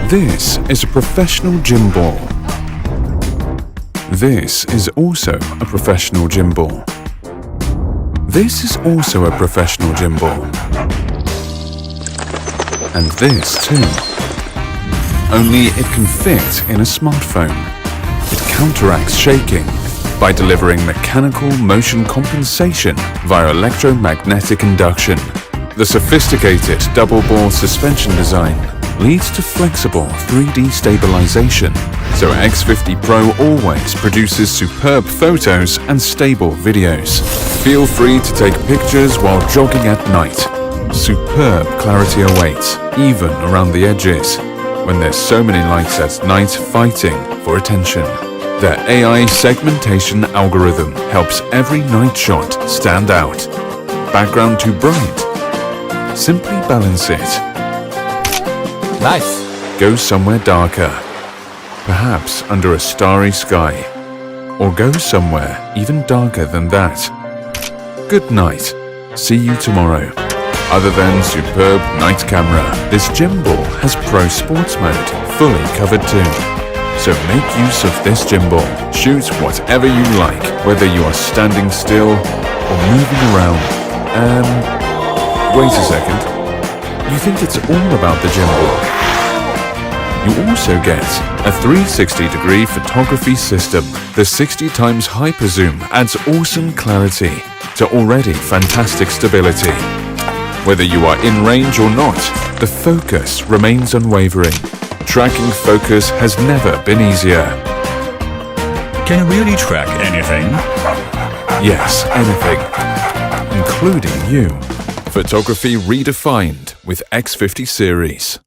This is a professional gimbal. This is also a professional gimbal. This is also a professional gimbal. And this too. Only it can fit in a smartphone. It counteracts shaking by delivering mechanical motion compensation via electromagnetic induction. The sophisticated double-ball suspension design leads to flexible 3D stabilization, so X50 Pro always produces superb photos and stable videos. Feel free to take pictures while jogging at night. Superb clarity awaits, even around the edges, when there's so many lights at night fighting for attention. Their AI segmentation algorithm helps every night shot stand out. Background too bright? Simply balance it. Nice. Go somewhere darker, perhaps under a starry sky, or go somewhere even darker than that. Good night. See you tomorrow. Other than superb night camera, this gimbal has Pro Sports mode fully covered too. So make use of this gimbal. Shoot whatever you like, whether you are standing still or moving around. Wait a second. You think it's all about the gimbal? You also get a 360-degree photography system. The 60x hyper zoom adds awesome clarity to already fantastic stability. Whether you are in range or not, the focus remains unwavering. Tracking focus has never been easier. Can you really track anything? Yes, anything, including you. Photography redefined with X50 series.